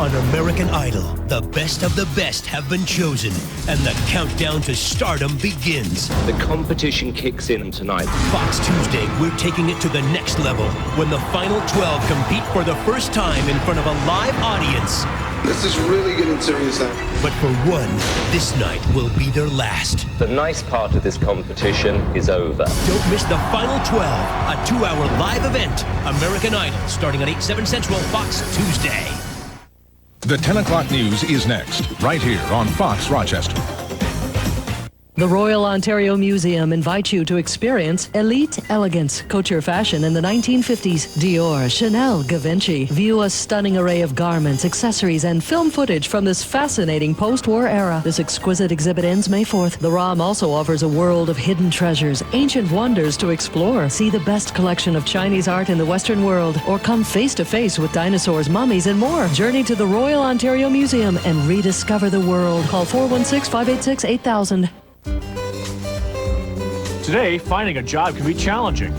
On American Idol, the best of the best have been chosen, and the countdown to stardom begins. The competition kicks in tonight. Fox Tuesday, we're taking it to the next level when the final 12 compete for the first time in front of a live audience. This is really getting serious now. But for one, this night will be their last. The nice part of this competition is over. Don't miss the final 12, a 2-hour live event. American Idol, starting at 8/7 Central, Fox Tuesday. The 10 o'clock news is next, right here on Fox Rochester. The Royal Ontario Museum invites you to experience elite elegance, couture fashion in the 1950s. Dior, Chanel, Givenchy. View a stunning array of garments, accessories, and film footage from this fascinating post-war era. This exquisite exhibit ends May 4th. The ROM also offers a world of hidden treasures, ancient wonders to explore. See the best collection of Chinese art in the Western world, or come face-to-face with dinosaurs, mummies, and more. Journey to the Royal Ontario Museum and rediscover the world. Call 416-586-8000. Today, finding a job can be challenging.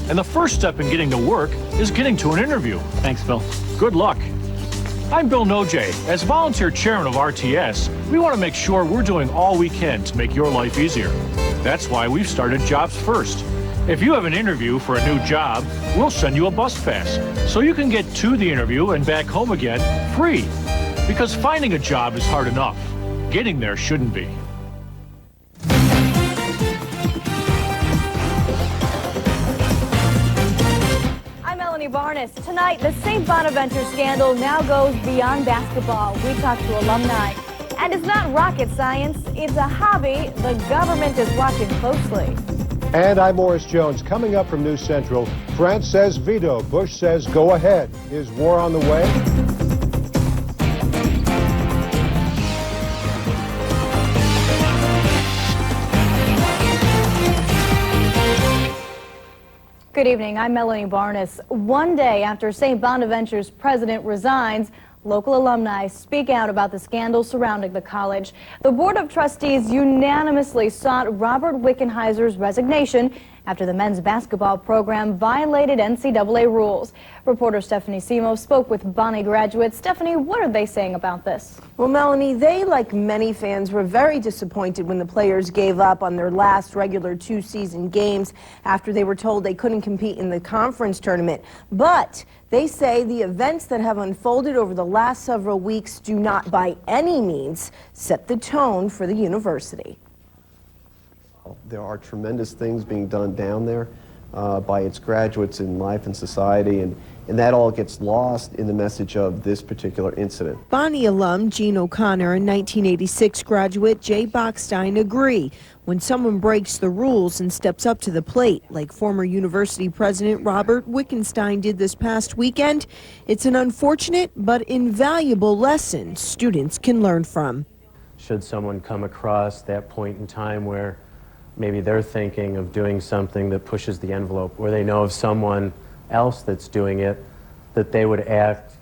And the first step in getting to work is getting to an interview. Thanks, Bill. Good luck. I'm Bill Nojay. As volunteer chairman of RTS, we want to make sure we're doing all we can to make your life easier. That's why we've started Jobs First. If you have an interview for a new job, we'll send you a bus pass so you can get to the interview and back home again free. Because finding a job is hard enough. Getting there shouldn't be. Barnes. Tonight, the St. Bonaventure scandal now goes beyond basketball. We talk to alumni. And it's not rocket science, it's a hobby the government is watching closely. And I'm Morris Jones. Coming up from News Central, France says veto, Bush says go ahead. Is war on the way? Good evening, I'm Melanie Barnes. One day after St. Bonaventure's president resigns, local alumni speak out about the scandal surrounding the college. The Board of Trustees unanimously sought Robert Wickenheiser's resignation after the men's basketball program violated NCAA rules. Reporter Stephanie Simo spoke with Bonnie graduates. Stephanie, what are they saying about this? Well, Melanie, they, like many fans, were very disappointed when the players gave up on their last regular two-season games after they were told they couldn't compete in the conference tournament. But they say the events that have unfolded over the last several weeks do not by any means set the tone for the university. There are tremendous things being done down there by its graduates in life and society, and that all gets lost in the message of this particular incident. Bonnie alum Gene O'Connor and 1986 graduate Jay Bachstein agree. When someone breaks the rules and steps up to the plate, like former university president Robert Wickenstein did this past weekend, it's an unfortunate but invaluable lesson students can learn from. Should someone come across that point in time where maybe they're thinking of doing something that pushes the envelope, or they know of someone else that's doing it, that they would act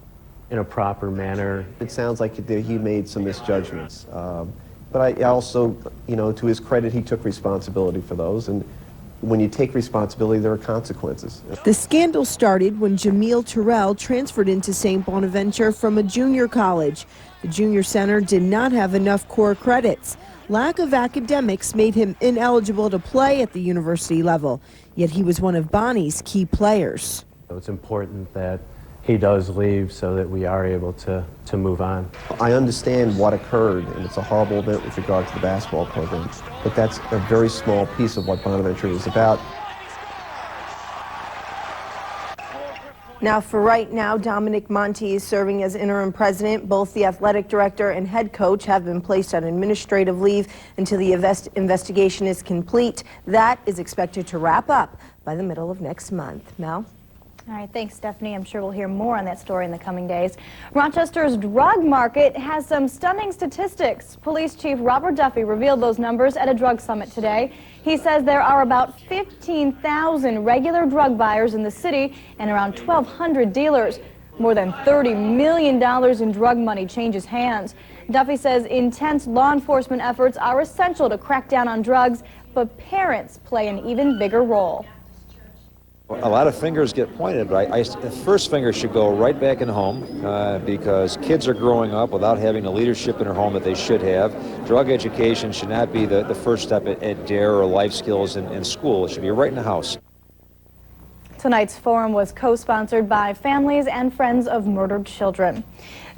in a proper manner. It sounds like he made some misjudgments. But I also, you know, to his credit, he took responsibility for those. And when you take responsibility, there are consequences. The scandal started when Jameel Terrell transferred into St. Bonaventure from a junior college. The junior center did not have enough core credits. Lack of academics made him ineligible to play at the university level, yet he was one of Bonnie's key players. It's important that he does leave so that we are able to move on. I understand what occurred, and it's a horrible event with regard to the basketball program, but that's a very small piece of what Bonaventure is about. Now, for right now, Dominic Monti is serving as interim president. Both the athletic director and head coach have been placed on administrative leave until the investigation is complete. That is expected to wrap up by the middle of next month. Mel? All right, thanks, Stephanie. I'm sure we'll hear more on that story in the coming days. Rochester's drug market has some stunning statistics. Police Chief Robert Duffy revealed those numbers at a drug summit today. He says there are about 15,000 regular drug buyers in the city and around 1,200 dealers. More than $30 million in drug money changes hands. Duffy says intense law enforcement efforts are essential to crack down on drugs, but parents play an even bigger role. A lot of fingers get pointed, but the first finger should go right back in home because kids are growing up without having the leadership in their home that they should have. Drug education should not be the first step at DARE or life skills in school. It should be right in the house. Tonight's forum was co-sponsored by families and friends of murdered children.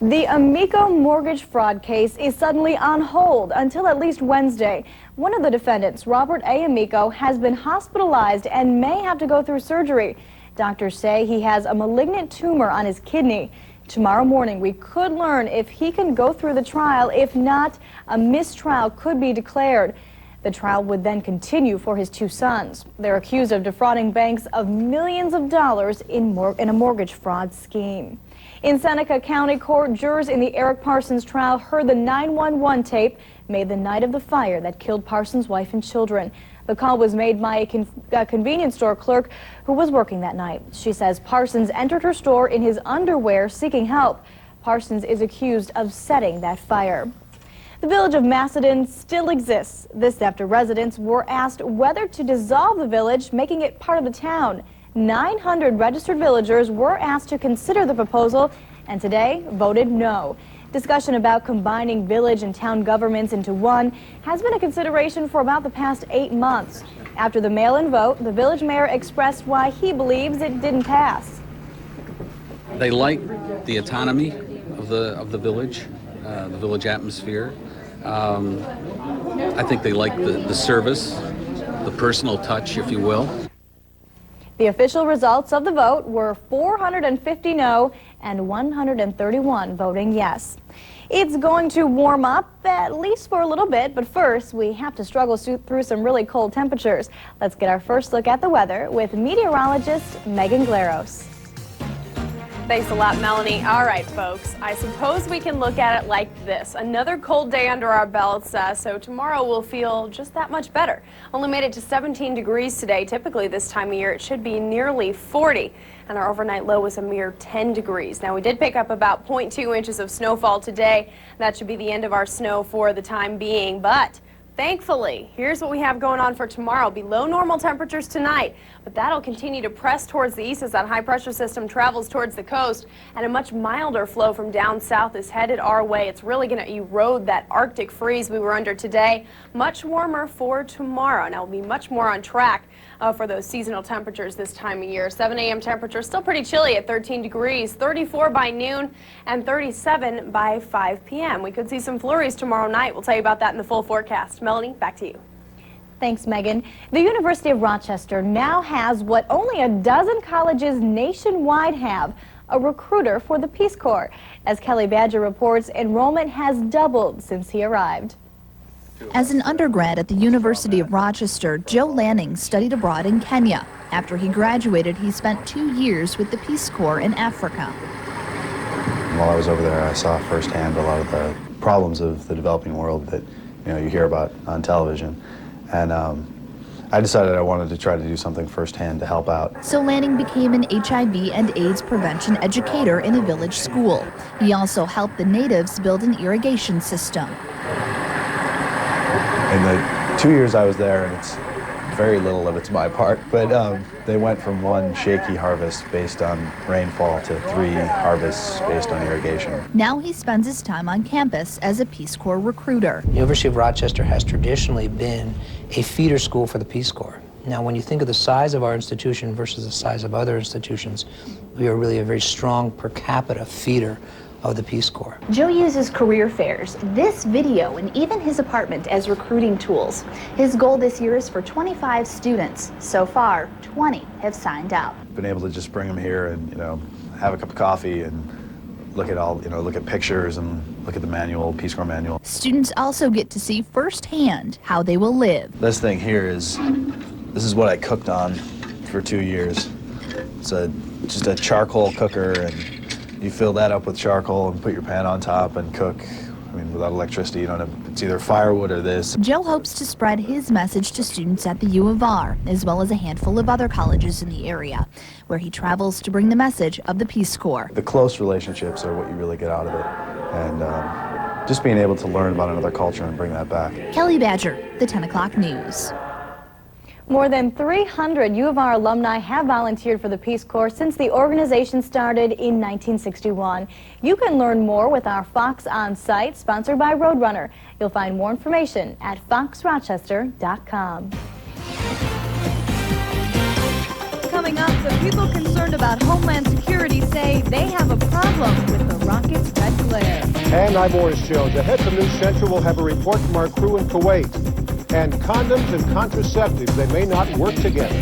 The Amico mortgage fraud case is suddenly on hold until at least Wednesday. One of the defendants, Robert A. Amico, has been hospitalized and may have to go through surgery. Doctors say he has a malignant tumor on his kidney. Tomorrow morning, we could learn if he can go through the trial. If not, a mistrial could be declared. The trial would then continue for his two sons. They're accused of defrauding banks of millions of dollars in a mortgage fraud scheme. In Seneca County Court, jurors in the Eric Parsons trial heard the 911 tape made the night of the fire that killed Parsons' wife and children. The call was made by a convenience store clerk who was working that night. She says Parsons entered her store in his underwear seeking help. Parsons is accused of setting that fire. The village of Macedon still exists. This after residents were asked whether to dissolve the village, making it part of the town. 900 registered villagers were asked to consider the proposal and today voted no. Discussion about combining village and town governments into one has been a consideration for about the past 8 months. After the mail-in vote, the village mayor expressed why he believes it didn't pass. They like the autonomy of the village atmosphere. I think they like the service, the personal touch, if you will. The official results of the vote were 450 no and 131 voting yes. It's going to warm up, at least for a little bit, but first we have to struggle through some really cold temperatures. Let's get our first look at the weather with meteorologist Megan Glaros. Thanks a lot, Melanie. All right, folks, I suppose we can look at it like this. Another cold day under our belts, so tomorrow we'll feel just that much better. Only made it to 17 degrees today. Typically this time of year it should be nearly 40, and our overnight low was a mere 10 degrees. Now we did pick up about 0.2 inches of snowfall today. That should be the end of our snow for the time being, but thankfully, here's what we have going on for tomorrow. Below normal temperatures tonight, but that'll continue to press towards the east as that high pressure system travels towards the coast, and a much milder flow from down south is headed our way. It's really going to erode that Arctic freeze we were under today. Much warmer for tomorrow. Now we'll be much more on track for those seasonal temperatures this time of year. 7 a.m. temperature still pretty chilly at 13 degrees, 34 by noon, and 37 by 5 p.m. We could see some flurries tomorrow night. We'll tell you about that in the full forecast. Melanie, back to you. Thanks, Megan. The University of Rochester now has what only a dozen colleges nationwide have, a recruiter for the Peace Corps. As Kelly Badger reports, enrollment has doubled since he arrived. As an undergrad at the University of Rochester, Joe Lanning studied abroad in Kenya. After he graduated, he spent 2 years with the Peace Corps in Africa. While I was over there, I saw firsthand a lot of the problems of the developing world that you hear about on television. And I decided I wanted to try to do something firsthand to help out. So Lanning became an HIV and AIDS prevention educator in a village school. He also helped the natives build an irrigation system. In the 2 years I was there, and it's very little of it's my part, but they went from one shaky harvest based on rainfall to 3 harvests based on irrigation. Now he spends his time on campus as a Peace Corps recruiter. The University of Rochester has traditionally been a feeder school for the Peace Corps. Now, when you think of the size of our institution versus the size of other institutions, we are really a very strong per capita feeder of the Peace Corps. Joe uses career fairs, this video, and even his apartment as recruiting tools. His goal this year is for 25 students. So far, 20 have signed up. Been able to just bring them here and have a cup of coffee and look at look at pictures and look at the manual, Peace Corps manual. Students also get to see firsthand how they will live. This thing here this is what I cooked on for 2 years. It's just a charcoal cooker, and you fill that up with charcoal and put your pan on top and cook. I mean, without electricity, you don't have, it's either firewood or this. Joe hopes to spread his message to students at the U of R, as well as a handful of other colleges in the area, where he travels to bring the message of the Peace Corps. The close relationships are what you really get out of it, and just being able to learn about another culture and bring that back. Kelly Badger, the 10 o'clock news. More than 300 U of R alumni have volunteered for the Peace Corps since the organization started in 1961. You can learn more with our Fox On site, sponsored by Roadrunner. You'll find more information at foxrochester.com. Coming up, the people concerned about Homeland Security say they have a problem with the rocket's red glare. And I'm Morris Jones. Ahead from News Central, we'll have a report from our crew in Kuwait. And condoms and contraceptives, they may not work together.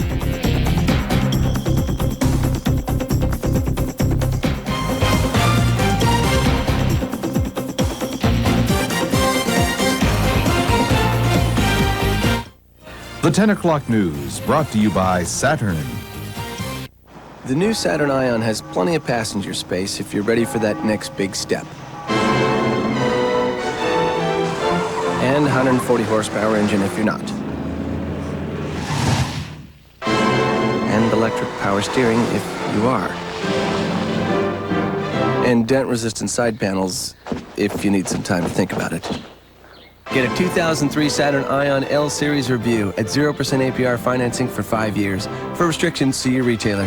The 10 o'clock news brought to you by Saturn. The new Saturn Ion has plenty of passenger space if you're ready for that next big step. And 140 horsepower engine if you're not. And electric power steering if you are. And dent-resistant side panels if you need some time to think about it. Get a 2003 Saturn Ion L Series review at 0% APR financing for 5 years. For restrictions, see your retailer.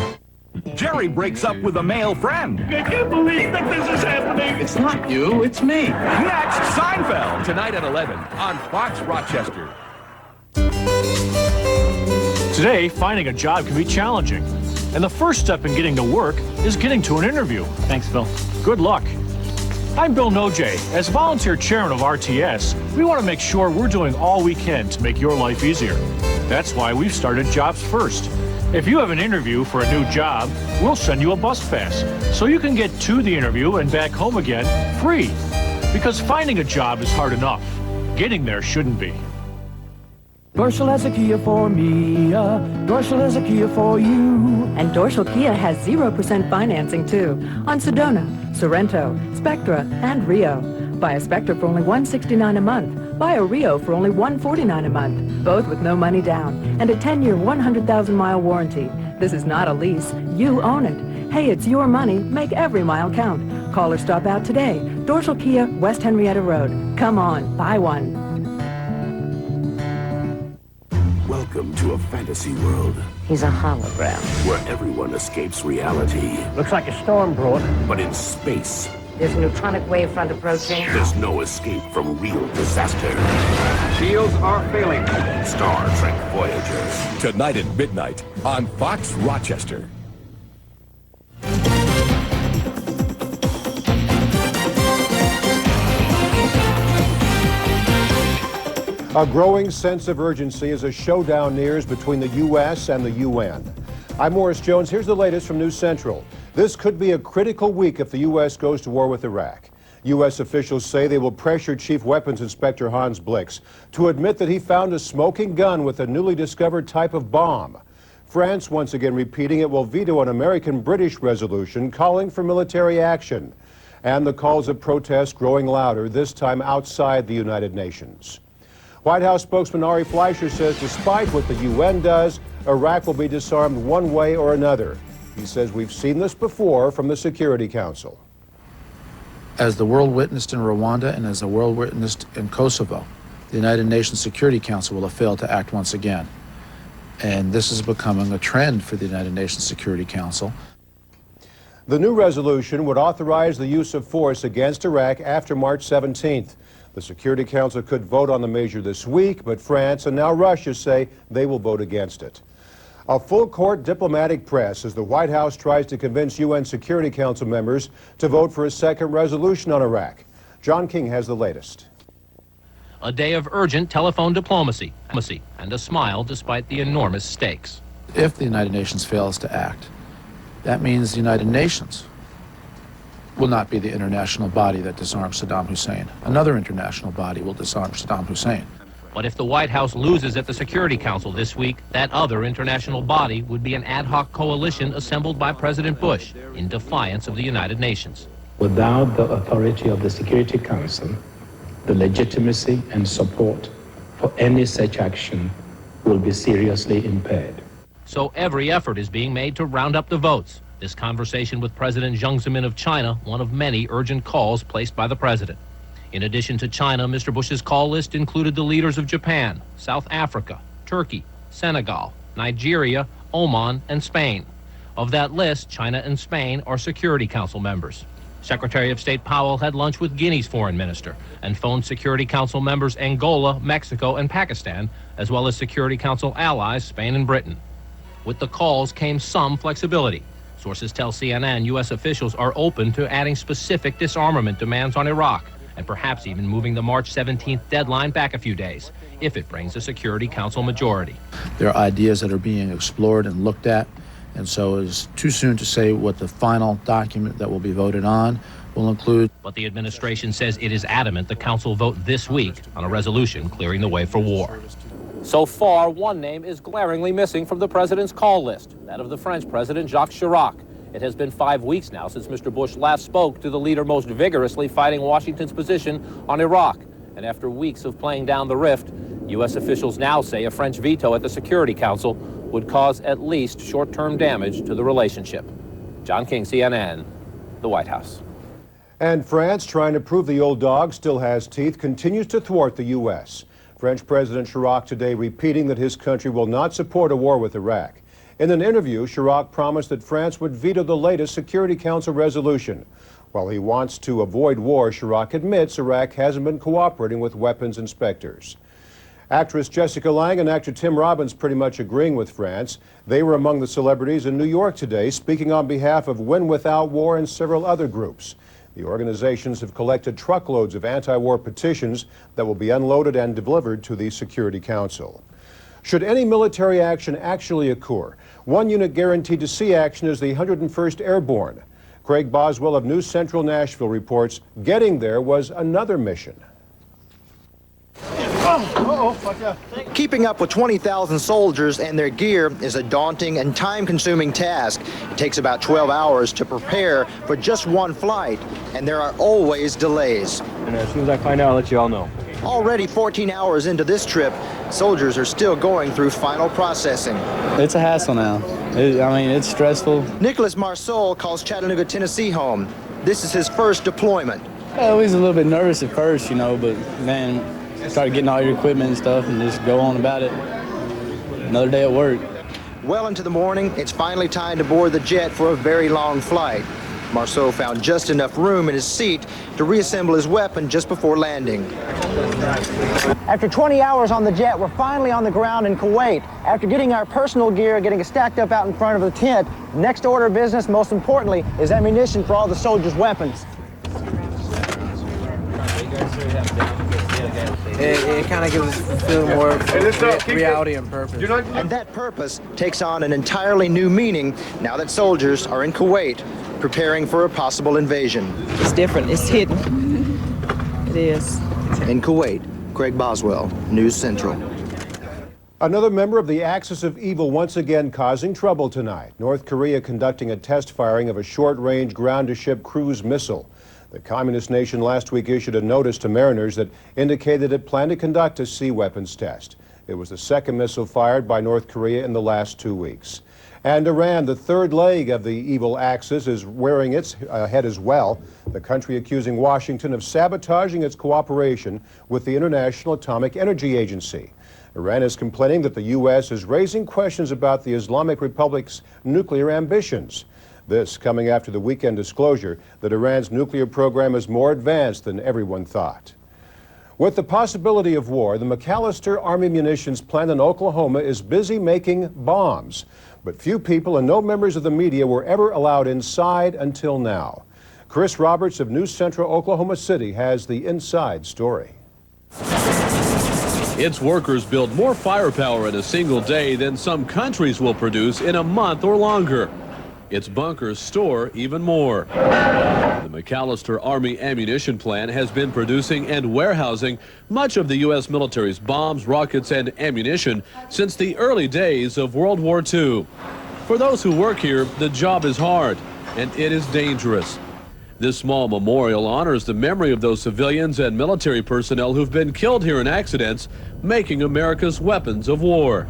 Jerry breaks up with a male friend. I can't believe that this is happening. It's not you, it's me. Next, Seinfeld, tonight at 11 on Fox Rochester. Today, finding a job can be challenging. And the first step in getting to work is getting to an interview. Thanks, Bill. Good luck. I'm Bill Nojay. As volunteer chairman of RTS, we want to make sure we're doing all we can to make your life easier. That's why we've started Jobs First. If you have an interview for a new job, we'll send you a bus pass so you can get to the interview and back home again free. Because finding a job is hard enough. Getting there shouldn't be. Dorschel has a Kia for me, Dorschel has a Kia for you. And Dorschel Kia has 0% financing too on Sedona, Sorrento, Spectra, and Rio. Buy a Spectra for only $169 a month. Buy a Rio for only $149 a month, both with no money down and a 10-year, 100,000-mile warranty. This is not a lease. You own it. Hey, it's your money. Make every mile count. Call or stop out today. Dorschel Kia, West Henrietta Road. Come on, buy one. Welcome to a fantasy world. He's a hologram. Where everyone escapes reality. Looks like a storm brought. But in space, There's a neutronic wave front approaching. there's no escape from real disaster. Shields are failing. Star Trek Voyager. Tonight at midnight on Fox Rochester. A growing sense of urgency as a showdown nears between the U.S. and the UN. I'm Morris Jones. Here's the latest from News Central. This could be a critical week if the U.S. goes to war with Iraq. U.S. officials say they will pressure Chief Weapons Inspector Hans Blix to admit that he found a smoking gun with a newly discovered type of bomb. France, once again repeating it, will veto an American-British resolution calling for military action. And the calls of protest growing louder, this time outside the United Nations. White House spokesman Ari Fleischer says despite what the UN does, Iraq will be disarmed one way or another. He says we've seen this before from the Security Council. As the world witnessed in Rwanda and as the world witnessed in Kosovo, the United Nations Security Council will have failed to act once again. And this is becoming a trend for the United Nations Security Council. The new resolution would authorize the use of force against Iraq after March 17th. The Security Council could vote on the measure this week, but France and now Russia say they will vote against it. A full-court diplomatic press as the White House tries to convince UN Security Council members to vote for a second resolution on Iraq. John King has the latest. A day of urgent telephone diplomacy and a smile despite the enormous stakes. If the United Nations fails to act, that means the United Nations will not be the international body that disarms Saddam Hussein. Another international body will disarm Saddam Hussein. But if the White House loses at the Security Council this week, that other international body would be an ad hoc coalition assembled by President Bush in defiance of the United Nations. Without the authority of the Security Council, the legitimacy and support for any such action will be seriously impaired. So every effort is being made to round up the votes. This conversation with President Jiang Zemin of China, one of many urgent calls placed by the president. In addition to China, Mr. Bush's call list included the leaders of Japan, South Africa, Turkey, Senegal, Nigeria, Oman, and Spain. Of that list, China and Spain are Security Council members. Secretary of State Powell had lunch with Guinea's foreign minister and phoned Security Council members Angola, Mexico, and Pakistan, as well as Security Council allies Spain and Britain. With the calls came some flexibility. Sources tell CNN U.S. officials are open to adding specific disarmament demands on Iraq, and perhaps even moving the March 17th deadline back a few days, if it brings a Security Council majority. There are ideas that are being explored and looked at, and so it's too soon to say what the final document that will be voted on will include. But the administration says it is adamant the Council vote this week on a resolution clearing the way for war. So far, one name is glaringly missing from the president's call list, that of the French President Jacques Chirac. It has been 5 weeks now since Mr. Bush last spoke to the leader most vigorously fighting Washington's position on Iraq. And after weeks of playing down the rift, U.S. officials now say a French veto at the Security Council would cause at least short-term damage to the relationship. John King, CNN, the White House. And France, trying to prove the old dog still has teeth, continues to thwart the U.S. French President Chirac today repeating that his country will not support a war with Iraq. In an interview, Chirac promised that France would veto the latest Security Council resolution. While he wants to avoid war, Chirac admits Iraq hasn't been cooperating with weapons inspectors. Actress Jessica Lange and actor Tim Robbins pretty much agreeing with France. They were among the celebrities in New York today, speaking on behalf of Win Without War and several other groups. The organizations have collected truckloads of anti-war petitions that will be unloaded and delivered to the Security Council. Should any military action actually occur, one unit guaranteed to see action is the 101st Airborne. Craig Boswell of News Central Nashville reports getting there was another mission. Keeping up with 20,000 soldiers and their gear is a daunting and time-consuming task. It takes about 12 hours to prepare for just one flight, and there are always delays. And as soon as I find out, I'll let you all know. Already 14 hours into this trip, soldiers are still going through final processing. It's a hassle now. It's stressful. Nicholas Marsol calls Chattanooga, Tennessee home. This is his first deployment. I was a little bit nervous at first, but then started getting all your equipment and stuff and just go on about it. Another day at work. Well into the morning, it's finally time to board the jet for a very long flight. Marceau found just enough room in his seat to reassemble his weapon just before landing. After 20 hours on the jet, we're finally on the ground in Kuwait. After getting our personal gear, getting it stacked up out in front of the tent, next order of business, most importantly, is ammunition for all the soldiers' weapons. It kind of gives us a feeling more of reality and purpose. And that purpose takes on an entirely new meaning now that soldiers are in Kuwait preparing for a possible invasion. It's different. It's hidden. It is. In Kuwait, Craig Boswell, News Central. Another member of the Axis of Evil once again causing trouble tonight. North Korea conducting a test firing of a short-range ground-to-ship cruise missile. The communist nation last week issued a notice to mariners that indicated it planned to conduct a sea weapons test. It was the second missile fired by North Korea in the last 2 weeks. And Iran, the third leg of the evil axis, is wearing its head as well. The country accusing Washington of sabotaging its cooperation with the International Atomic Energy Agency. Iran is complaining that the U.S. is raising questions about the Islamic Republic's nuclear ambitions. This coming after the weekend disclosure that Iran's nuclear program is more advanced than everyone thought. With the possibility of war, the McAllister Army Munitions plant in Oklahoma is busy making bombs. But few people and no members of the media were ever allowed inside until now. Chris Roberts of News Central Oklahoma City has the inside story. Its workers build more firepower in a single day than some countries will produce in a month or longer. Its bunkers store even more. The McAllister Army Ammunition Plant has been producing and warehousing much of the U.S. military's bombs, rockets, and ammunition since the early days of World War II. For those who work here, the job is hard, and it is dangerous. This small memorial honors the memory of those civilians and military personnel who've been killed here in accidents, making America's weapons of war.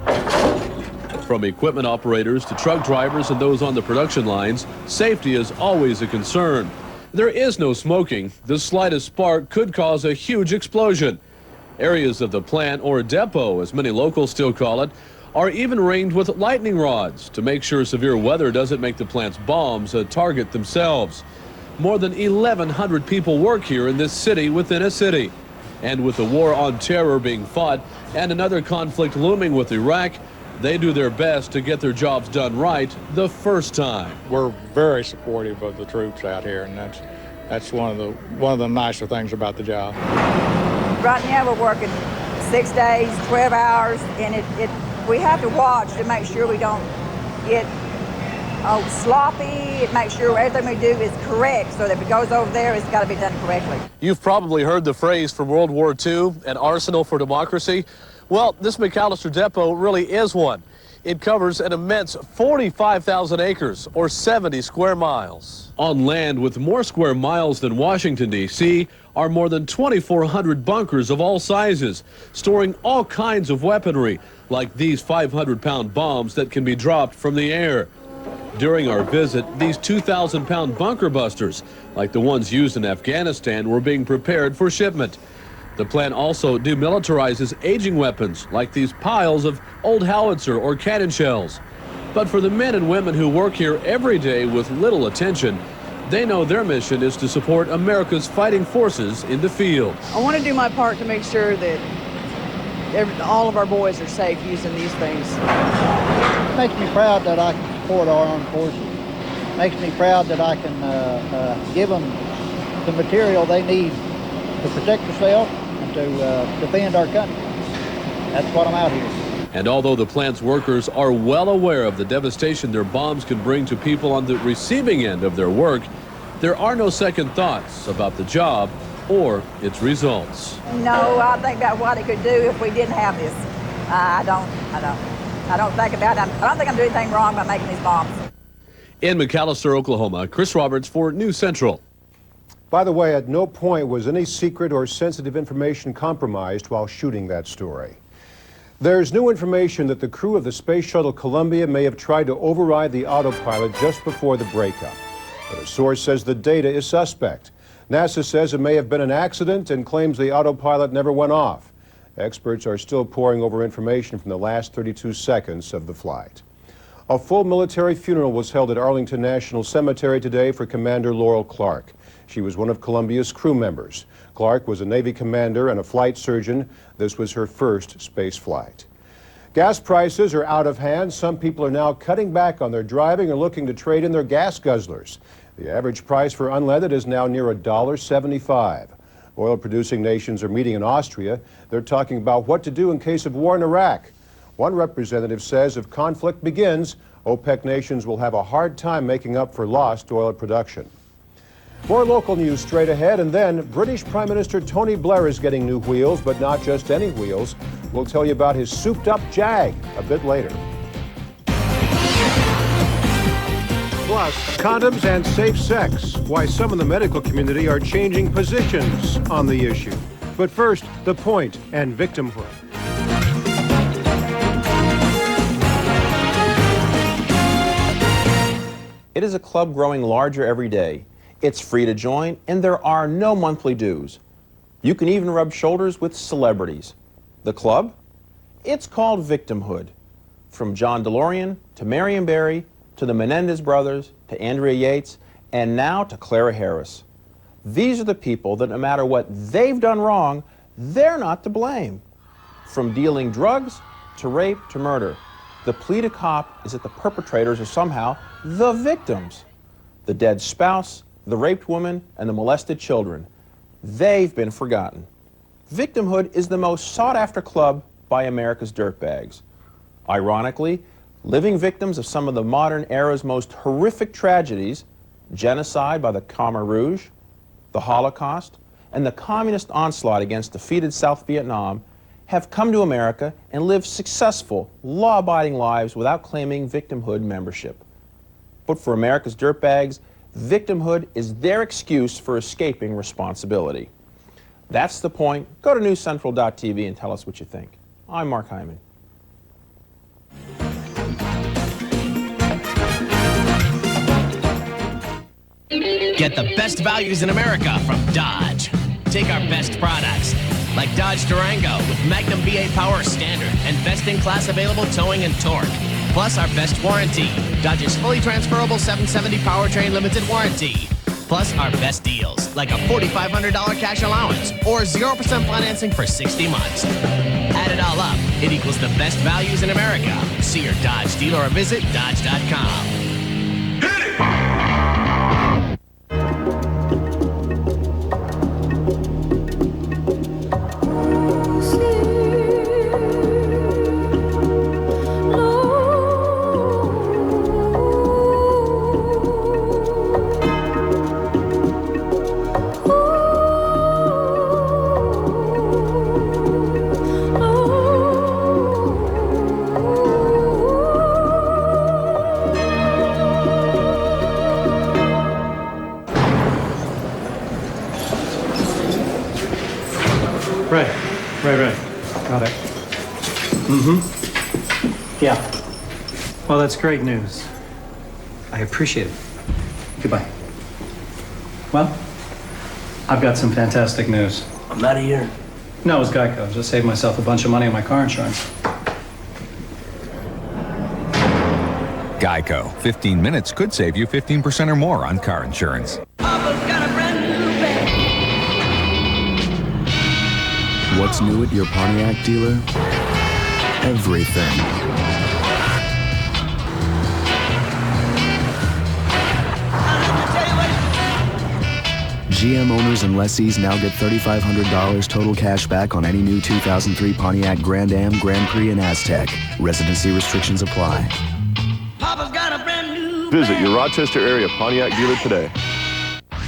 From equipment operators to truck drivers and those on the production lines, safety is always a concern. There is no smoking. The slightest spark could cause a huge explosion. Areas of the plant, or depot, as many locals still call it, are even ringed with lightning rods to make sure severe weather doesn't make the plant's bombs a target themselves. More than 1,100 people work here in this city within a city. And with the war on terror being fought and another conflict looming with Iraq, they do their best to get their jobs done right the first time. We're very supportive of the troops out here, and that's one of the nicer things about the job. Right now we're working 6 days, 12 hours, and we have to watch to make sure we don't get sloppy, make sure everything we do is correct, so that if it goes over there, it's got to be done correctly. You've probably heard the phrase from World War II, an arsenal for democracy. Well, this McAllister Depot really is one. It covers an immense 45,000 acres, or 70 square miles. On land with more square miles than Washington, D.C., are more than 2,400 bunkers of all sizes, storing all kinds of weaponry, like these 500-pound bombs that can be dropped from the air. During our visit, these 2,000-pound bunker busters, like the ones used in Afghanistan, were being prepared for shipment. The plant also demilitarizes aging weapons, like these piles of old howitzer or cannon shells. But for the men and women who work here every day with little attention, they know their mission is to support America's fighting forces in the field. I want to do my part to make sure that all of our boys are safe using these things. It makes me proud that I can support our armed forces. It makes me proud that I can give them the material they need to protect themselves and to defend our country. That's what I'm out here. And although the plant's workers are well aware of the devastation their bombs can bring to people on the receiving end of their work, there are no second thoughts about the job or its results. No, I think about what it could do if we didn't have this. I don't think about it. I don't think I'm doing anything wrong by making these bombs. In McAllister, Oklahoma, Chris Roberts for News Central. By the way, at no point was any secret or sensitive information compromised while shooting that story. There's new information that the crew of the Space Shuttle Columbia may have tried to override the autopilot just before the breakup. But a source says the data is suspect. NASA says it may have been an accident and claims the autopilot never went off. Experts are still poring over information from the last 32 seconds of the flight. A full military funeral was held at Arlington National Cemetery today for Commander Laurel Clark. She was one of Columbia's crew members. Clark was a Navy commander and a flight surgeon. This was her first space flight. Gas prices are out of hand. Some people are now cutting back on their driving or looking to trade in their gas guzzlers. The average price for unleaded is now near $1.75. Oil-producing nations are meeting in Austria. They're talking about what to do in case of war in Iraq. One representative says if conflict begins, OPEC nations will have a hard time making up for lost oil production. More local news straight ahead, and then British Prime Minister Tony Blair is getting new wheels, but not just any wheels. We'll tell you about his souped-up Jag a bit later. Plus, condoms and safe sex, why some in the medical community are changing positions on the issue. But first, the point and victimhood. It is a club growing larger every day. It's free to join, and there are no monthly dues. You can even rub shoulders with celebrities. The club? It's called Victimhood. From John DeLorean to Marion Barry to the Menendez brothers to Andrea Yates and now to Clara Harris. These are the people that no matter what they've done wrong, they're not to blame. From dealing drugs to rape to murder, the plea to cop is that the perpetrators are somehow the victims. The dead spouse, the raped woman, and the molested children. They've been forgotten. Victimhood is the most sought-after club by America's dirtbags. Ironically, living victims of some of the modern era's most horrific tragedies, genocide by the Khmer Rouge, the Holocaust, and the communist onslaught against defeated South Vietnam, have come to America and lived successful, law-abiding lives without claiming victimhood membership. But for America's dirtbags, victimhood is their excuse for escaping responsibility. That's the point. Go to newscentral.tv and tell us what you think. I'm Mark Hyman. Get the best values in America from Dodge. Take our best products. like Dodge Durango with Magnum V8 Power Standard and best-in-class available towing and torque. Plus our best warranty, Dodge's fully transferable 770 powertrain limited warranty. Plus our best deals, like a $4,500 cash allowance or 0% financing for 60 months. Add it all up, it equals the best values in America. See your Dodge dealer or visit Dodge.com. Right. Got it. Yeah. Well, that's great news. I appreciate it. Goodbye. Well, I've got some fantastic news. I'm out of here. No, it was Geico. Just saved myself a bunch of money on my car insurance. Geico. 15 minutes could save you 15% or more on car insurance. What's new at your Pontiac dealer? Everything. GM owners and lessees now get $3,500 total cash back on any new 2003 Pontiac Grand Am, Grand Prix, and Aztek. Residency restrictions apply. Visit your Rochester area Pontiac dealer today.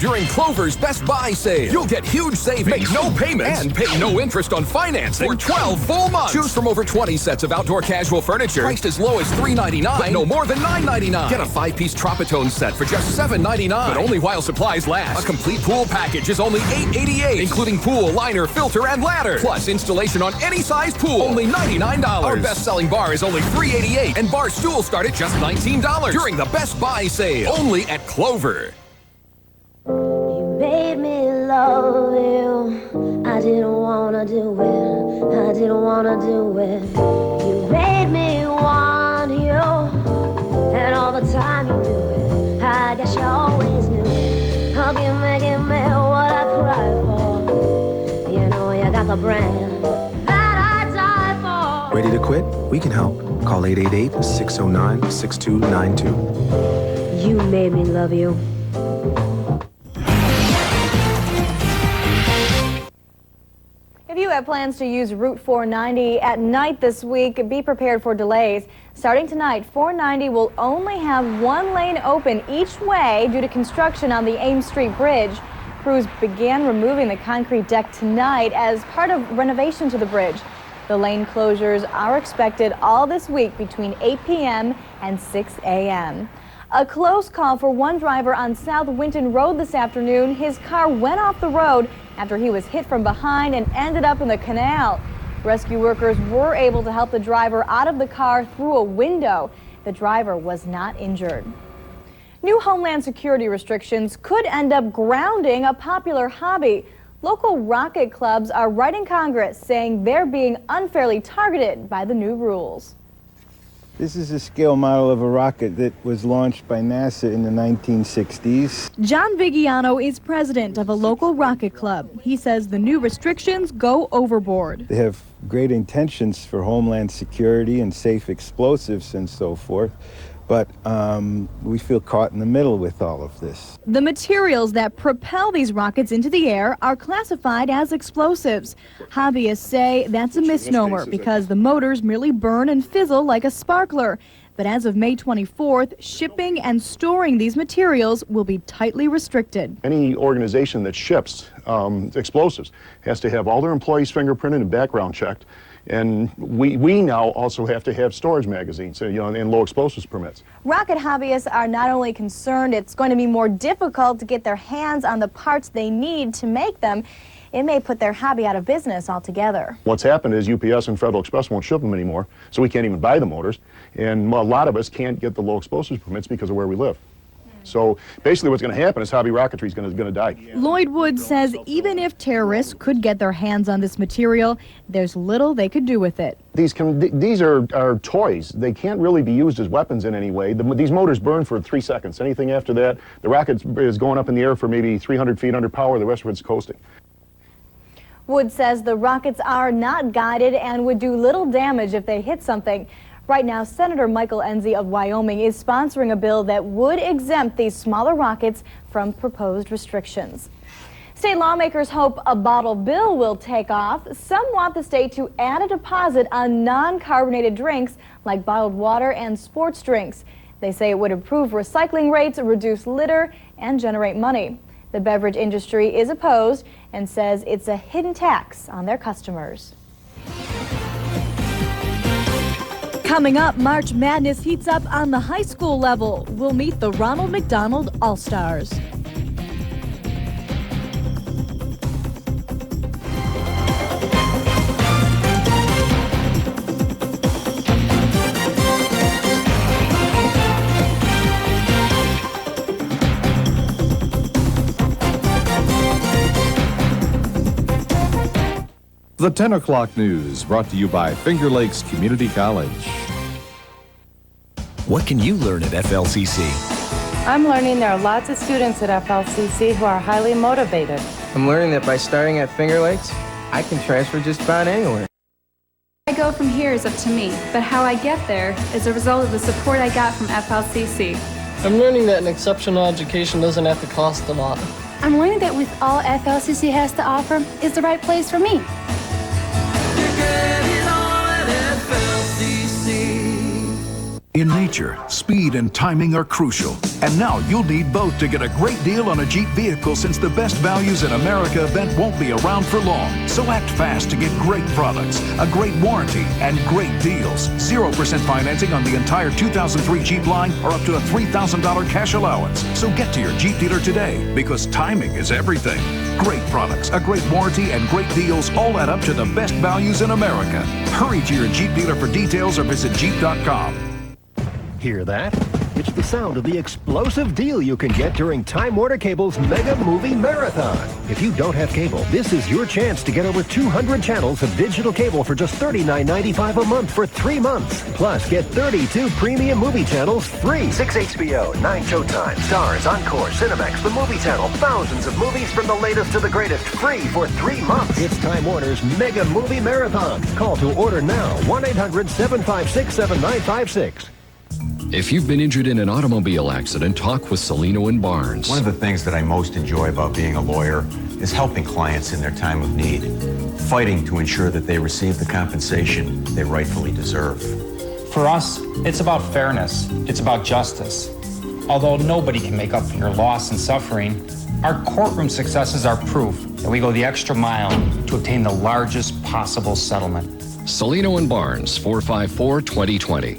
During Clover's Best Buy sale, you'll get huge savings, make no payments, and pay no interest on financing for 12 full months. Choose from over 20 sets of outdoor casual furniture, priced as low as $3.99, but no more than $9.99. Get a 5-piece Tropitone set for just $7.99, but only while supplies last. A complete pool package is only $8.88, including pool, liner, filter, and ladder. Plus installation on any size pool, only $99. Our best-selling bar is only $3.88, and bar stools start at just $19 during the Best Buy sale, only at Clover. Made me love you. I didn't wanna do it. I didn't wanna do it. You made me want you. And all the time you do it, I guess you always knew it. Oh, give me what I cry for. You know you got the brand that I die for. Ready to quit? We can help. Call 888-609-6292. You made me love you. If you have plans to use Route 490 at night this week, be prepared for delays. Starting tonight, 490 will only have one lane open each way due to construction on the Ames Street Bridge. Crews began removing the concrete deck tonight as part of renovation to the bridge. The lane closures are expected all this week between 8 p.m. and 6 a.m. A close call for one driver on South Winton Road this afternoon. His car went off the road after he was hit from behind and ended up in the canal. Rescue workers were able to help the driver out of the car through a window. The driver was not injured. New Homeland Security restrictions could end up grounding a popular hobby. Local rocket clubs are writing Congress saying they're being unfairly targeted by the new rules. This is a scale model of a rocket that was launched by NASA in the 1960s. John Vigiano is president of a local rocket club. He says the new restrictions go overboard. They have great intentions for homeland security and safe explosives and so forth, but we feel caught in the middle with all of this. The materials that propel these rockets into the air are classified as explosives. Hobbyists say that's a misnomer because the motors merely burn and fizzle like a sparkler. But as of May 24th, shipping and storing these materials will be tightly restricted. Any organization that ships explosives has to have all their employees fingerprinted and background checked. And we now also have to have storage magazines, and low explosives permits. Rocket hobbyists are not only concerned it's going to be more difficult to get their hands on the parts they need to make them, it may put their hobby out of business altogether. What's happened is UPS and Federal Express won't ship them anymore, so we can't even buy the motors. And a lot of us can't get the low explosives permits because of where we live. So basically what's going to happen is hobby rocketry is going to die. Lloyd Wood says even if terrorists could get their hands on this material, there's little they could do with it. These are toys. They can't really be used as weapons in any way. These motors burn for 3 seconds. Anything after that, the rocket is going up in the air for maybe 300 feet under power. The rest of it's coasting. Wood says the rockets are not guided and would do little damage if they hit something. Right now, Senator Michael Enzi of Wyoming is sponsoring a bill that would exempt these smaller rockets from proposed restrictions. State lawmakers hope a bottle bill will take off. Some want the state to add a deposit on non-carbonated drinks like bottled water and sports drinks. They say it would improve recycling rates, reduce litter, and generate money. The beverage industry is opposed and says it's a hidden tax on their customers. Coming up, March Madness heats up on the high school level. We'll meet the Ronald McDonald All-Stars. The 10 o'clock news brought to you by Finger Lakes Community College. What can you learn at FLCC? I'm learning there are lots of students at FLCC who are highly motivated. I'm learning that by starting at Finger Lakes, I can transfer just about anywhere. Where I go from here is up to me, but how I get there is a result of the support I got from FLCC. I'm learning that an exceptional education doesn't have to cost a lot. I'm learning that with all FLCC has to offer is the right place for me. In nature, speed and timing are crucial. And now you'll need both to get a great deal on a Jeep vehicle, since the Best Values in America event won't be around for long. So act fast to get great products, a great warranty, and great deals. 0% financing on the entire 2003 Jeep line, or up to a $3,000 cash allowance. So get to your Jeep dealer today, because timing is everything. Great products, a great warranty, and great deals all add up to the Best Values in America. Hurry to your Jeep dealer for details or visit Jeep.com. Hear that? It's the sound of the explosive deal you can get during Time Warner Cable's Mega Movie Marathon. If you don't have cable, this is your chance to get over 200 channels of digital cable for just $39.95 a month for 3 months. Plus, get 32 premium movie channels free. 6 HBO, 9 Showtime, Stars, Encore, Cinemax, the Movie Channel, thousands of movies from the latest to the greatest, free for 3 months. It's Time Warner's Mega Movie Marathon. Call to order now, 1-800-756-7956. If you've been injured in an automobile accident, talk with Celino and Barnes. One of the things that I most enjoy about being a lawyer is helping clients in their time of need, fighting to ensure that they receive the compensation they rightfully deserve. For us, it's about fairness. It's about justice. Although nobody can make up for your loss and suffering, our courtroom successes are proof that we go the extra mile to obtain the largest possible settlement. Celino and Barnes, 454-2020.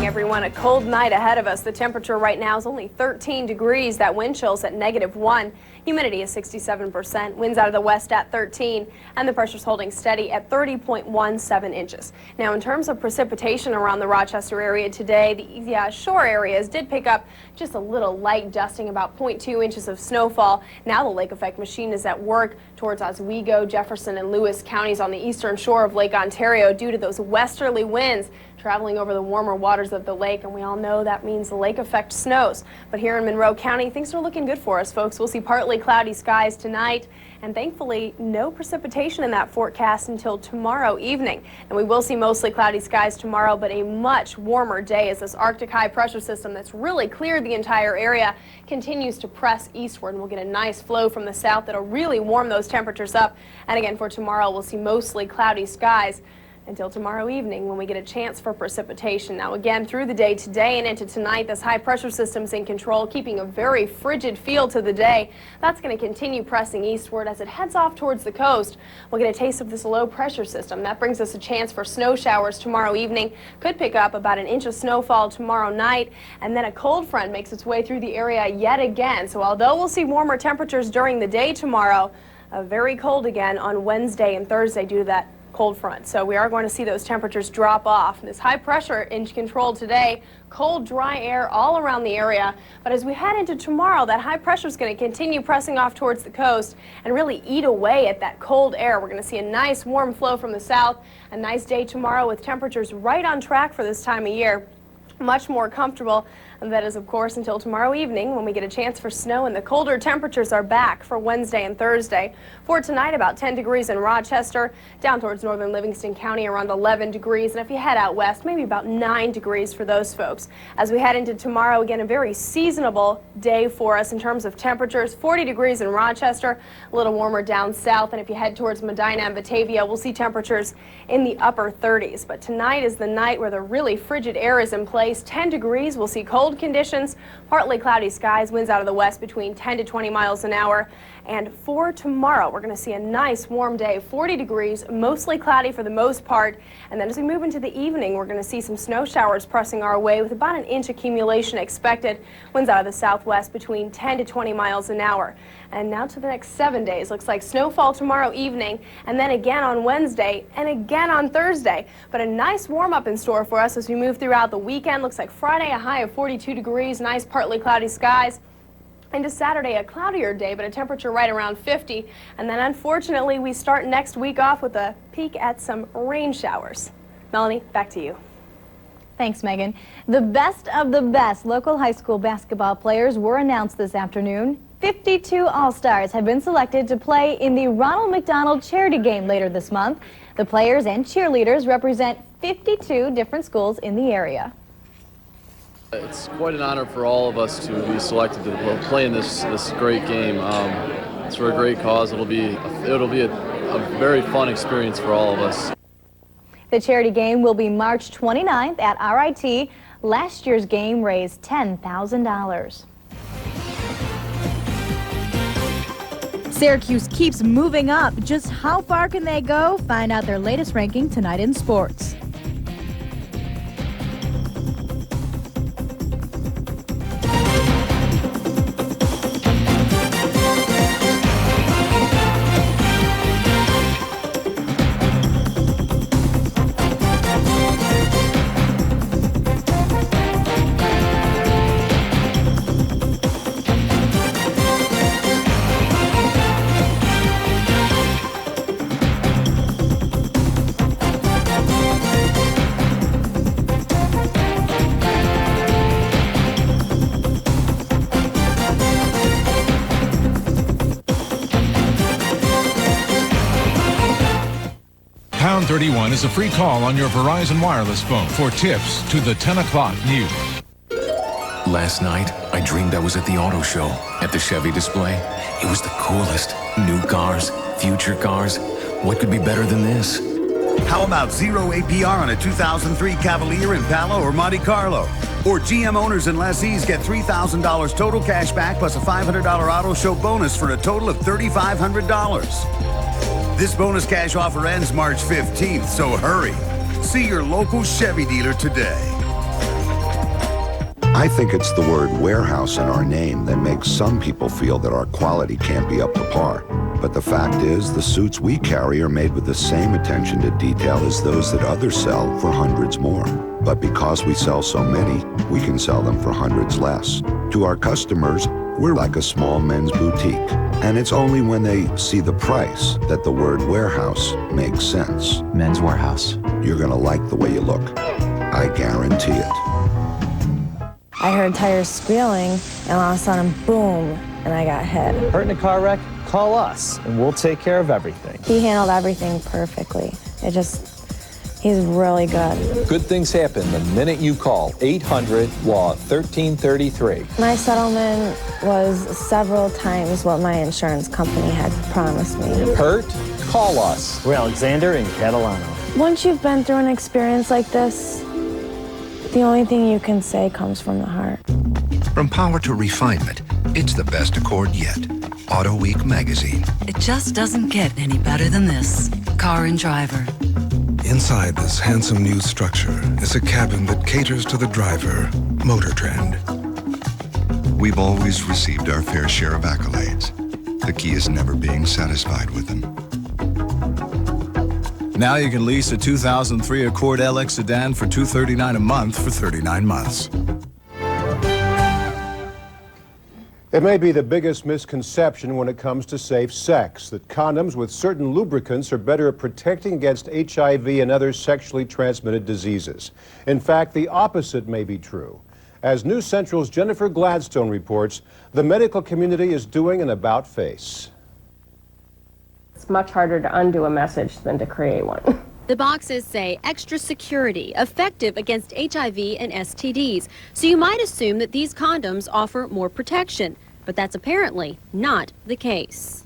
Everyone, a cold night ahead of us. The temperature right now is only 13 degrees. That wind chill's at -1. Humidity is 67%. Winds out of the west at 13. And the pressure's holding steady at 30.17 inches. Now, in terms of precipitation around the Rochester area today, the shore areas did pick up just a little light dusting, about 0.2 inches of snowfall. Now the lake effect machine is at work towards Oswego, Jefferson, and Lewis counties on the eastern shore of Lake Ontario due to those westerly winds traveling over the warmer waters of the lake, and we all know that means the lake effect snows. But here in Monroe County, things are looking good for us, folks. We'll see partly cloudy skies tonight, and thankfully no precipitation in that forecast until tomorrow evening. And we will see mostly cloudy skies tomorrow, but a much warmer day as this Arctic high pressure system that's really cleared the entire area continues to press eastward, and we'll get a nice flow from the south that'll really warm those temperatures up. And again, for tomorrow, we'll see mostly cloudy skies until tomorrow evening when we get a chance for precipitation. Now again, through the day today and into tonight, this high pressure system's in control, keeping a very frigid feel to the day. That's going to continue pressing eastward as it heads off towards the coast. We'll get a taste of this low pressure system. That brings us a chance for snow showers tomorrow evening. Could pick up about an inch of snowfall tomorrow night, and then a cold front makes its way through the area yet again. So although we'll see warmer temperatures during the day tomorrow, very cold again on Wednesday and Thursday due to that cold front. So we are going to see those temperatures drop off. This high pressure in control today, cold, dry air all around the area. But as we head into tomorrow, that high pressure is going to continue pressing off towards the coast and really eat away at that cold air. We're going to see a nice warm flow from the south. A nice day tomorrow with temperatures right on track for this time of year. Much more comfortable. And that is, of course, until tomorrow evening when we get a chance for snow and the colder temperatures are back for Wednesday and Thursday. For tonight, about 10 degrees in Rochester, down towards northern Livingston County around 11 degrees. And if you head out west, maybe about 9 degrees for those folks. As we head into tomorrow, again, a very seasonable day for us in terms of temperatures. 40 degrees in Rochester, a little warmer down south. And if you head towards Medina and Batavia, we'll see temperatures in the upper 30s. But tonight is the night where the really frigid air is in place. 10 degrees, we'll see cold conditions, partly cloudy skies, winds out of the west between 10 to 20 miles an hour. And for tomorrow, we're going to see a nice warm day, 40 degrees, mostly cloudy for the most part. And then as we move into the evening, we're going to see some snow showers pressing our way with about an inch accumulation expected. Winds out of the southwest between 10 to 20 miles an hour. And now to the next 7 days. Looks like snowfall tomorrow evening, and then again on Wednesday, and again on Thursday. But a nice warm-up in store for us as we move throughout the weekend. Looks like Friday, a high of 42 degrees, nice partly cloudy skies. Into Saturday, a cloudier day, but a temperature right around 50. And then, unfortunately, we start next week off with a peek at some rain showers. Melanie, back to you. Thanks, Megan. The best of the best local high school basketball players were announced this afternoon. 52 All-Stars have been selected to play in the Ronald McDonald Charity Game later this month. The players and cheerleaders represent 52 different schools in the area. It's quite an honor for all of us to be selected to play in this great game. It's for a great cause. It'll be a very fun experience for all of us. The charity game will be March 29th at RIT. Last year's game raised $10,000. Syracuse keeps moving up. Just how far can they go? Find out their latest ranking tonight in sports. Pound 31 is a free call on your Verizon wireless phone for tips to the 10 o'clock news. Last night, I dreamed I was at the auto show at the Chevy display. It was the coolest. New cars, future cars. What could be better than this? How about zero APR on a 2003 Cavalier, Impala, or Monte Carlo? Or GM owners and lessees get $3,000 total cash back plus a $500 auto show bonus for a total of $3,500. This bonus cash offer ends March 15th, so hurry. See your local Chevy dealer today. I think it's the word warehouse in our name that makes some people feel that our quality can't be up to par. But the fact is, the suits we carry are made with the same attention to detail as those that others sell for hundreds more. But because we sell so many, we can sell them for hundreds less. To our customers, we're like a small men's boutique. And it's only when they see the price that the word warehouse makes sense. Men's Warehouse. You're gonna like the way you look. I guarantee it. I heard tires squealing, and all of a sudden, boom, and I got hit. Hurt in a car wreck? Call us, and we'll take care of everything. He handled everything perfectly. He's really good. Good things happen the minute you call 800-LAW-1333. My settlement was several times what my insurance company had promised me. Hurt? Call us. We're Alexander and Catalano. Once you've been through an experience like this, the only thing you can say comes from the heart. From power to refinement, it's the best Accord yet. Auto Week magazine. It just doesn't get any better than this. Car and Driver. Inside this handsome new structure is a cabin that caters to the driver, Motor Trend. We've always received our fair share of accolades. The key is never being satisfied with them. Now you can lease a 2003 Accord LX sedan for $239 a month for 39 months. It may be the biggest misconception when it comes to safe sex, that condoms with certain lubricants are better at protecting against HIV and other sexually transmitted diseases. In fact, the opposite may be true. As News Central's Jennifer Gladstone reports, the medical community is doing an about-face. It's much harder to undo a message than to create one. The boxes say extra security, effective against HIV and STDs. So you might assume that these condoms offer more protection, but that's apparently not the case.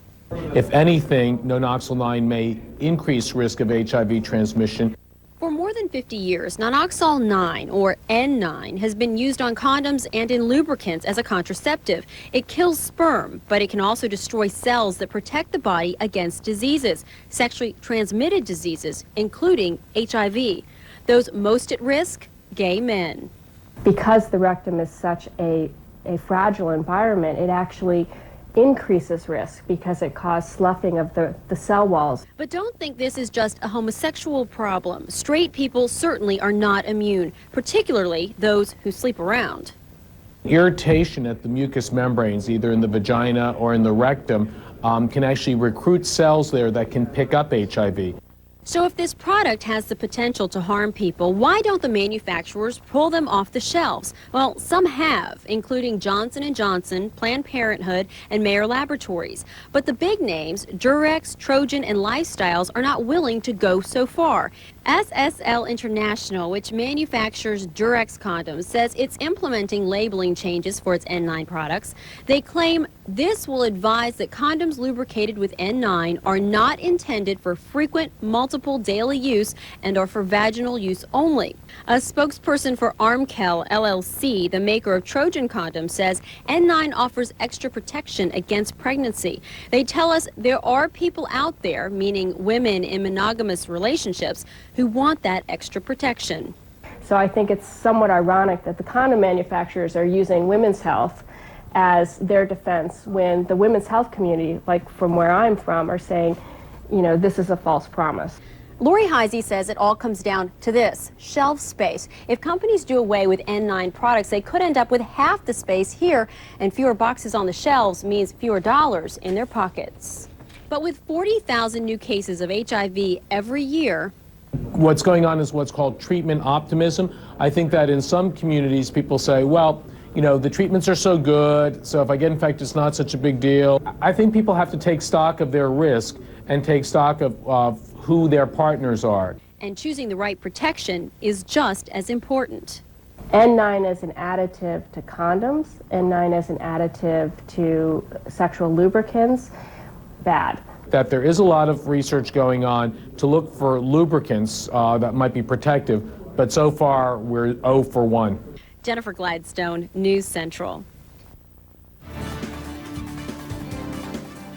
If anything, Nonoxil 9 may increase risk of HIV transmission. For more than 50 years, Nonoxil 9, or N9, has been used on condoms and in lubricants as a contraceptive. It kills sperm, but it can also destroy cells that protect the body against diseases, sexually transmitted diseases, including HIV. Those most at risk, gay men. Because the rectum is such a fragile environment, it actually increases risk because it causes sloughing of the cell walls. But don't think this is just a homosexual problem. Straight people certainly are not immune, particularly those who sleep around. Irritation at the mucous membranes, either in the vagina or in the rectum, can actually recruit cells there that can pick up HIV. So if this product has the potential to harm people, why don't the manufacturers pull them off the shelves? Well, some have, including Johnson & Johnson, Planned Parenthood, and Mayer Laboratories. But the big names, Durex, Trojan, and Lifestyles, are not willing to go so far. SSL International, which manufactures Durex condoms, says it's implementing labeling changes for its N9 products. They claim this will advise that condoms lubricated with N9 are not intended for frequent, multiple daily use and are for vaginal use only. A spokesperson for Armkel LLC, the maker of Trojan condoms, says N9 offers extra protection against pregnancy. They tell us there are people out there, meaning women in monogamous relationships, who want that extra protection. So I think it's somewhat ironic that the condom manufacturers are using women's health as their defense when the women's health community, like from where I'm from, are saying, you know, this is a false promise. Lori Heisey says it all comes down to this, shelf space. If companies do away with N9 products, they could end up with half the space here, and fewer boxes on the shelves means fewer dollars in their pockets. But with 40,000 new cases of HIV every year, What's going on is what's called treatment optimism. I think that in some communities people say, well, you know, the treatments are so good, so if I get infected, it's not such a big deal. I think people have to take stock of their risk and take stock of who their partners are. And choosing the right protection is just as important. N9 is an additive to condoms. N9 is an additive to sexual lubricants. Bad. That there is a lot of research going on to look for lubricants that might be protective, but so far we're 0 for 1. Jennifer Gladstone, News Central.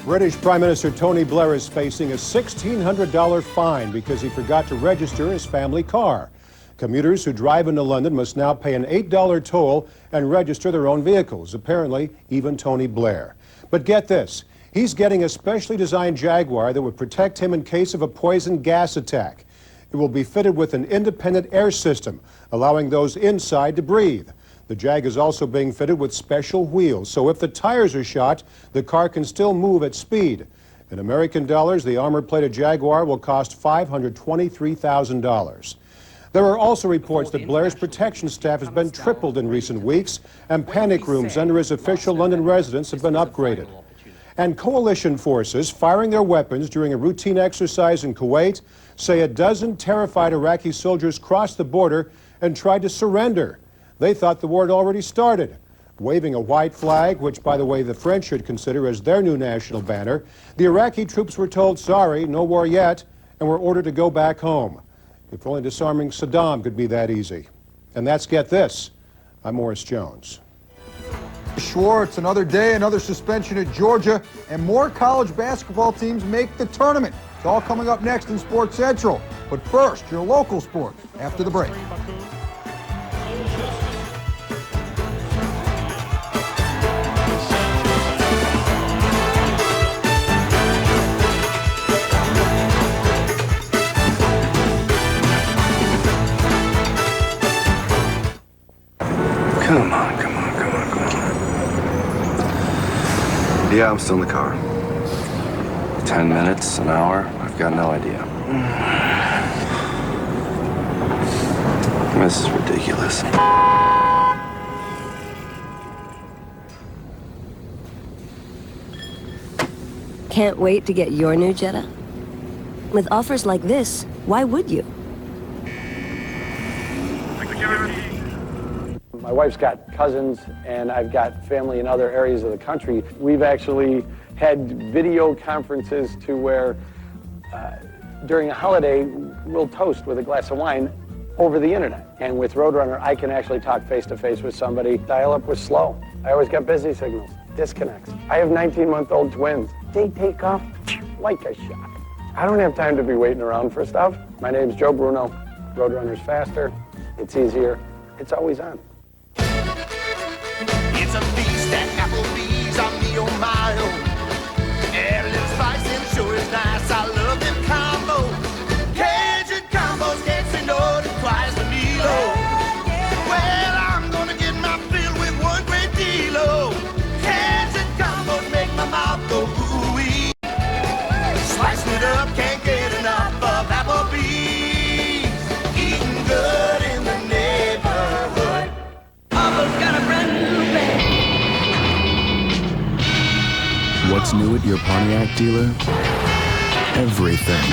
British Prime Minister Tony Blair is facing a $1,600 fine because he forgot to register his family car. Commuters who drive into London must now pay an $8 toll and register their own vehicles, apparently even Tony Blair. But get this. He's getting a specially designed Jaguar that would protect him in case of a poison gas attack. It will be fitted with an independent air system, allowing those inside to breathe. The Jag is also being fitted with special wheels, so if the tires are shot, the car can still move at speed. In American dollars, the armor-plated Jaguar will cost $523,000. There are also reports that Blair's protection staff has been tripled in recent weeks, and panic rooms under his official London residence have been upgraded. And coalition forces firing their weapons during a routine exercise in Kuwait say a dozen terrified Iraqi soldiers crossed the border and tried to surrender. They thought the war had already started. Waving a white flag, which, by the way, the French should consider as their new national banner, the Iraqi troops were told, sorry, no war yet, and were ordered to go back home. If only disarming Saddam could be that easy. And that's Get This. I'm Morris Jones. Schwartz, another day, another suspension at Georgia, and more college basketball teams make the tournament. It's all coming up next in Sports Central. But first, your local sports after the break. Come on. Yeah, I'm still in the car. 10 minutes, an hour, I've got no idea. This is ridiculous. Can't wait to get your new Jetta? With offers like this, why would you? My wife's got cousins, and I've got family in other areas of the country. We've actually had video conferences to where during a holiday, we'll toast with a glass of wine over the internet. And with Roadrunner, I can actually talk face-to-face with somebody. Dial-up was slow. I always got busy signals, disconnects. I have 19-month-old twins. They take off like a shot. I don't have time to be waiting around for stuff. My name's Joe Bruno. Roadrunner's faster, it's easier, it's always on. It's a feast at Applebee's, I'm me on my own. Add a little spice and sure is nice, I love them combos. Cajun combos, can't say no to twice the meal. Well, I'm gonna get my fill with one great deal. Cajun combos make my mouth go ooey. Slicing it up, can't get enough of Applebee's. Eating good in the neighborhood. Papa's got a brand new bag. What's new at your Pontiac dealer? Everything.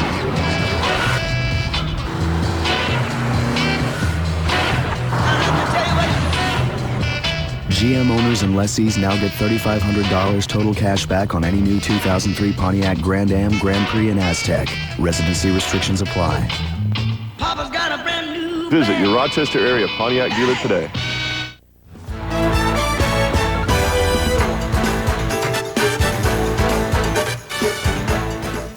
GM owners and lessees now get $3,500 total cash back on any new 2003 Pontiac Grand Am, Grand Prix, and Aztek. Residency restrictions apply. Papa's got a brand new Visit your Rochester area Pontiac dealer today.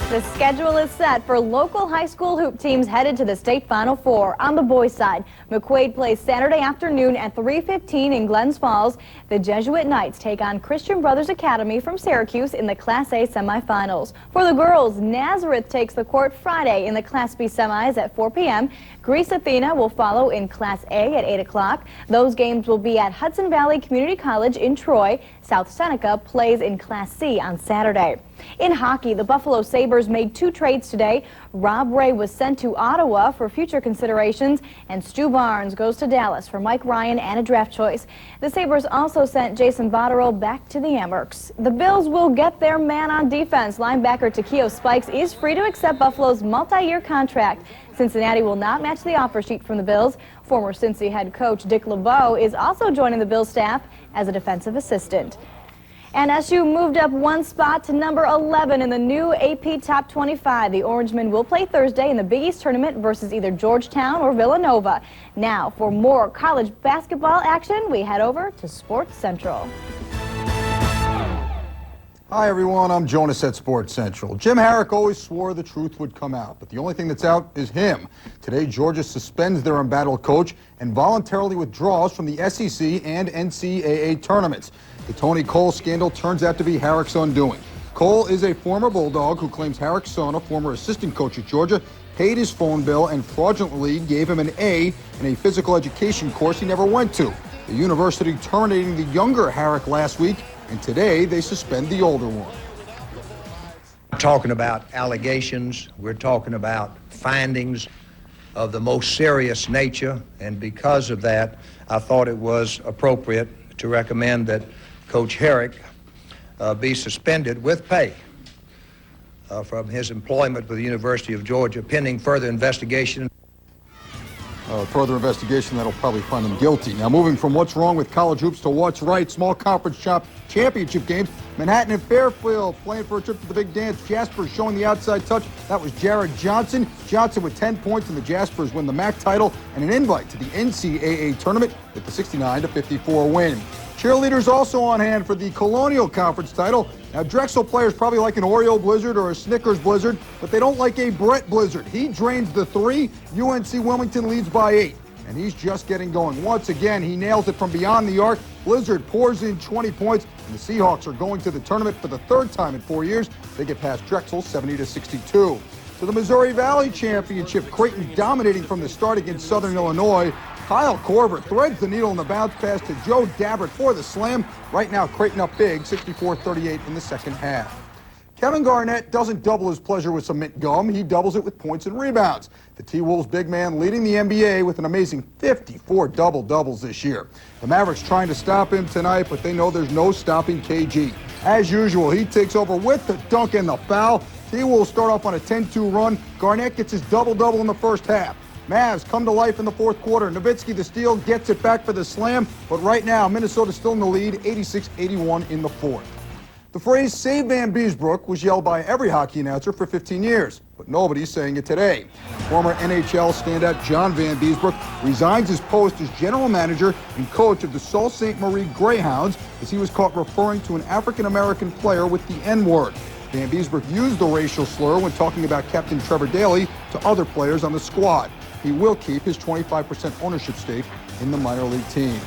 The schedule is set for local high school hoop teams headed to the state Final Four. On the boys' side, McQuaid plays Saturday afternoon at 3:15 in Glens Falls. The Jesuit Knights take on Christian Brothers Academy from Syracuse in the Class A semifinals. For the girls, Nazareth takes the court Friday in the Class B semis at 4 p.m. Greece Athena will follow in Class A at 8 o'clock. Those games will be at Hudson Valley Community College in Troy. South Seneca plays in Class C on Saturday. In hockey, the Buffalo Sabres made 2 trades today. Rob Ray was sent to Ottawa for future considerations, and Stu Barnes goes to Dallas for Mike Ryan and a draft choice. The Sabres also sent Jason Botterill back to the Amherst. The Bills will get their man on defense. Linebacker Takeo Spikes is free to accept Buffalo's multi-year contract. Cincinnati will not match the offer sheet from the Bills. Former Cincy head coach Dick LeBeau is also joining the Bills staff as a defensive assistant. And SU moved up 1 spot to number 11 in the new AP Top 25. The Orangemen will play Thursday in the Big East Tournament versus either Georgetown or Villanova. Now, for more college basketball action, we head over to Sports Central. Hi, everyone. I'm Jonas at Sports Central. Jim Harrick always swore the truth would come out, but the only thing that's out is him. Today, Georgia suspends their embattled coach and voluntarily withdraws from the SEC and NCAA tournaments. The Tony Cole scandal turns out to be Harrick's undoing. Cole is a former Bulldog who claims Harrick's son, a former assistant coach at Georgia, paid his phone bill and fraudulently gave him an A in a physical education course he never went to. The university terminating the younger Harrick last week, and today they suspend the older one. We're talking about allegations, we're talking about findings of the most serious nature, and because of that, I thought it was appropriate to recommend that Coach Herrick be suspended with pay from his employment with the University of Georgia, pending further investigation. Further investigation that'll probably find him guilty. Now, moving from what's wrong with college hoops to what's right, small conference championship games. Manhattan and Fairfield playing for a trip to the big dance. Jaspers showing the outside touch. That was Jared Johnson. Johnson with 10 points, and the Jaspers win the MAC title and an invite to the NCAA tournament with the 69-54 win. Cheerleaders also on hand for the Colonial Conference title. Now, Drexel players probably like an Oreo Blizzard or a Snickers Blizzard, but they don't like a Brett Blizzard. He drains the 3. UNC Wilmington leads by 8, and he's just getting going. Once again, he nails it from beyond the arc. Blizzard pours in 20 points, and the Seahawks are going to the tournament for the 3rd time in 4 years. They get past Drexel 70-62. To the Missouri Valley Championship, Creighton dominating from the start against Southern Illinois. Kyle Korver threads the needle in the bounce pass to Joe Dabbert for the slam. Right now, Creighton up big, 64-38 in the second half. Kevin Garnett doesn't double his pleasure with some mint gum. He doubles it with points and rebounds. The T-Wolves big man leading the NBA with an amazing 54 double-doubles this year. The Mavericks trying to stop him tonight, but they know there's no stopping KG. As usual, he takes over with the dunk and the foul. T-Wolves start off on a 10-2 run. Garnett gets his double-double in the first half. Mavs come to life in the fourth quarter. Nowitzki, the steal, gets it back for the slam, but right now, Minnesota's still in the lead, 86-81 in the fourth. The phrase "Save Van Beesbrook" was yelled by every hockey announcer for 15 years, but nobody's saying it today. Former NHL standout John Van Beesbrook resigns his post as general manager and coach of the Sault Ste. Marie Greyhounds as he was caught referring to an African-American player with the N-word. Van Beesbrook used the racial slur when talking about Captain Trevor Daley to other players on the squad. He will keep his 25% ownership stake in the minor league team.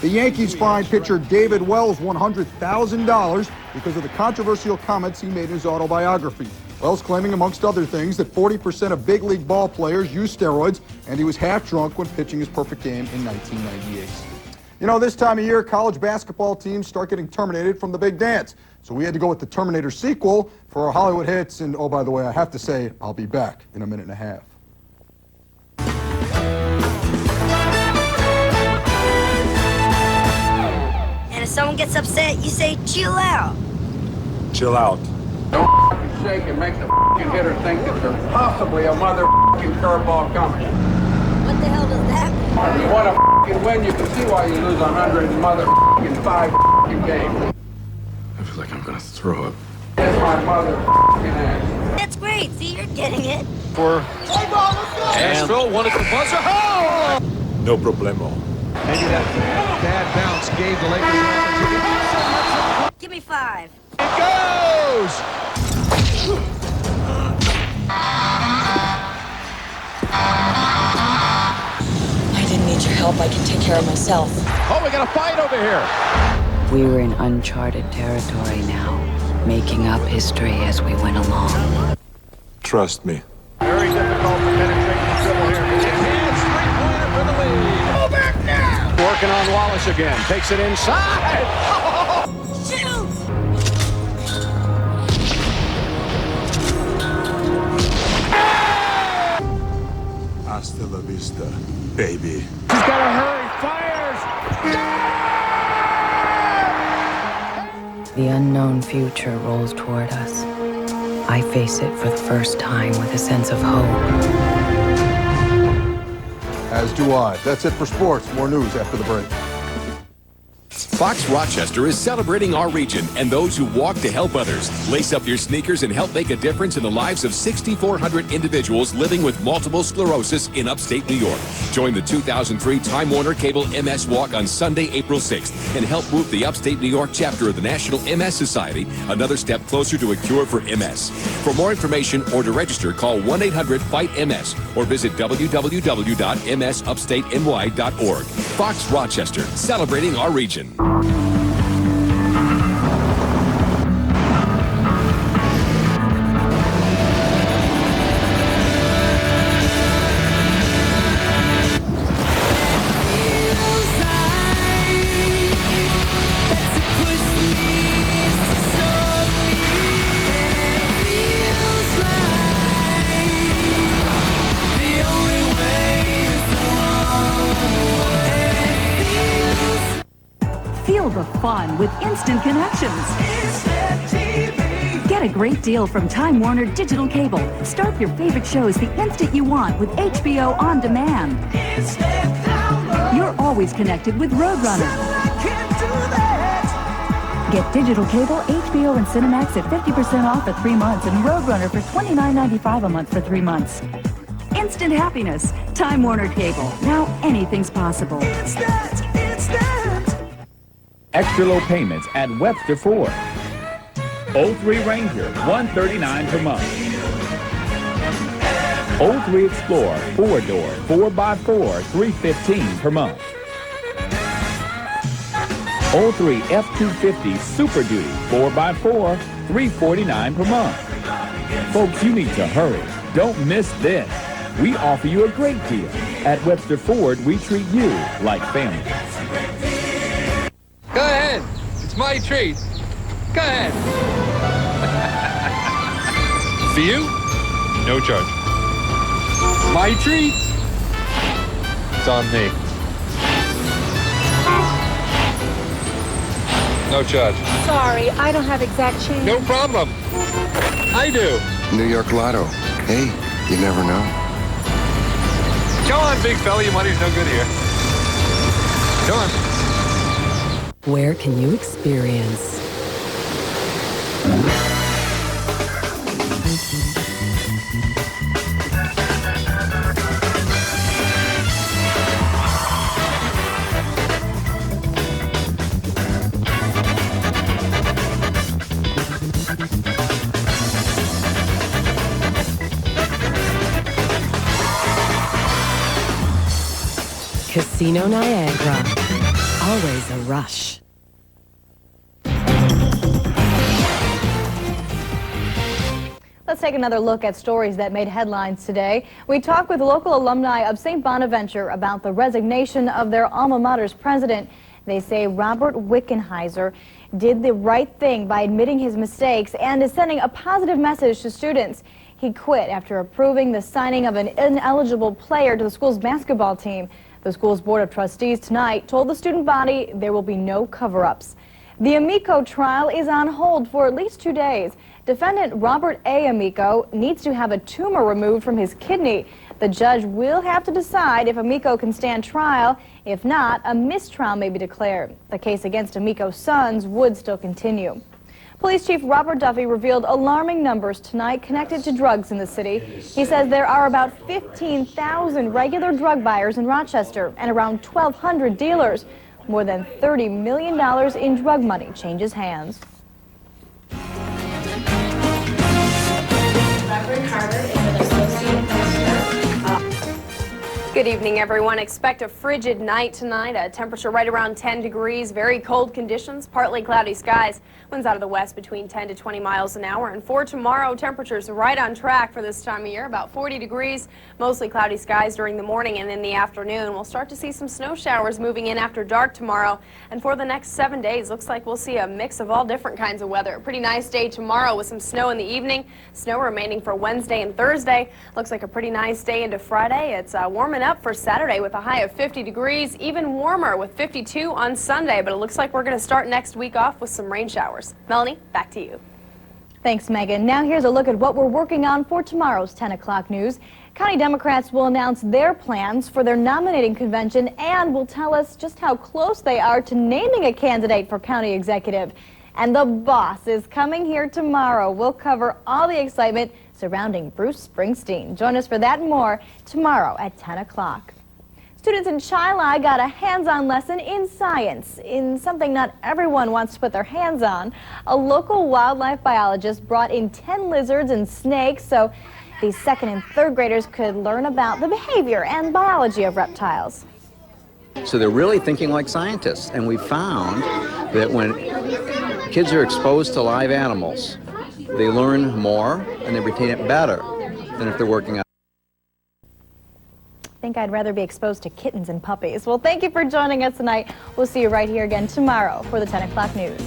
The Yankees fined pitcher David Wells $100,000 because of the controversial comments he made in his autobiography. Wells claiming, amongst other things, that 40% of big league ball players use steroids, and he was half drunk when pitching his perfect game in 1998. You know, this time of year, college basketball teams start getting terminated from the big dance. So we had to go with the Terminator sequel for our Hollywood hits. And, oh, by the way, I have to say, I'll be back in a minute and a half. And if someone gets upset, you say, chill out. Chill out. Don't shake and make the hitter think that there's possibly a motherfucking curveball coming. What the hell does that mean? If you want to win, you can see why you lose 105 games. I feel like I'm gonna throw up. That's my motherfucking ass. That's great. See, you're getting it. For Asheville wanted the buzzer. Oh! No problemo. Maybe that bad bounce gave the Lakers an opportunity. Give me 5. It goes! I didn't need your help. I can take care of myself. Oh, we got a fight over here. We were in uncharted territory now, making up history as we went along. Trust me. Very difficult to penetrate the dribble here. It's three-pointer for the lead. Go back now! Working on Wallace again. Takes it inside. Shoot! Hasta la vista, baby. He's got to hurry. Fires! The unknown future rolls toward us. I face it for the first time with a sense of hope. As do I. That's it for sports. More news after the break. Fox Rochester is celebrating our region and those who walk to help others. Lace up your sneakers and help make a difference in the lives of 6,400 individuals living with multiple sclerosis in upstate New York. Join the 2003 Time Warner Cable MS Walk on Sunday, April 6th and help move the upstate New York chapter of the National MS Society another step closer to a cure for MS. For more information or to register, call 1-800-FIGHT-MS or visit www.msupstateny.org. Fox Rochester, celebrating our region. Feel the fun with Instant Connections. Get a great deal from Time Warner Digital Cable. Start your favorite shows the instant you want with HBO On Demand. You're always connected with Roadrunner. Get digital cable, HBO, and Cinemax at 50% off for 3 months and Roadrunner for $29.95 a month for 3 months. Instant happiness. Time Warner Cable. Now anything's possible. Extra low payments at Webster Ford. 03 Ranger, $139 per month. 03 Explorer, 4-door, 4x4, $315 per month. 03 F-250 Super Duty, 4x4, $349 per month. Folks, you need to hurry. Don't miss this. We offer you a great deal. At Webster Ford, we treat you like family. Go ahead. It's my treat. Go ahead. For you, no charge. My treat. It's on me. No charge. Sorry, I don't have exact change. No problem. I do. New York Lotto. Hey, you never know. Come on, big fella. Your money's no good here. Come on. Where can you experience Casino Niagara? Always a rush. Let's take another look at stories that made headlines today. We talked with local alumni of St. Bonaventure about the resignation of their alma mater's president. They say Robert Wickenheiser did the right thing by admitting his mistakes and is sending a positive message to students. He quit after approving the signing of an ineligible player to the school's basketball team. The school's Board of Trustees tonight told the student body there will be no cover-ups. The Amico trial is on hold for at least 2 days. Defendant Robert A. Amico needs to have a tumor removed from his kidney. The judge will have to decide if Amico can stand trial. If not, a mistrial may be declared. The case against Amico's sons would still continue. Police Chief Robert Duffy revealed alarming numbers tonight connected to drugs in the city. He says there are about 15,000 regular drug buyers in Rochester and around 1,200 dealers. More than $30 million in drug money changes hands. Good evening, everyone. Expect a frigid night tonight. A temperature right around 10 degrees. Very cold conditions. Partly cloudy skies. Winds out of the west between 10 to 20 miles an hour. And for tomorrow, temperatures right on track for this time of year. About 40 degrees. Mostly cloudy skies during the morning and in the afternoon. We'll start to see some snow showers moving in after dark tomorrow. And for the next 7 days, looks like we'll see a mix of all different kinds of weather. A pretty nice day tomorrow with some snow in the evening. Snow remaining for Wednesday and Thursday. Looks like a pretty nice day into Friday. It's warming up for Saturday with a high of 50 degrees, even warmer with 52 on Sunday, but it looks like we're going to start next week off with some rain showers. Melanie, back to you. Thanks, Megan. Now here's a look at what we're working on for tomorrow's 10 o'clock news. County Democrats will announce their plans for their nominating convention and will tell us just how close they are to naming a candidate for county executive. And the boss is coming here tomorrow. We'll cover all the excitement surrounding Bruce Springsteen. Join us for that and more tomorrow at 10 o'clock. Students in Chili got a hands-on lesson in science, in something not everyone wants to put their hands on. A local wildlife biologist brought in 10 lizards and snakes so these second and third graders could learn about the behavior and biology of reptiles. So they're really thinking like scientists, and we found that when kids are exposed to live animals, they learn more and they retain it better than if they're working on. I think I'd rather be exposed to kittens and puppies. Well, thank you for joining us tonight. We'll see you right here again tomorrow for the 10 o'clock news.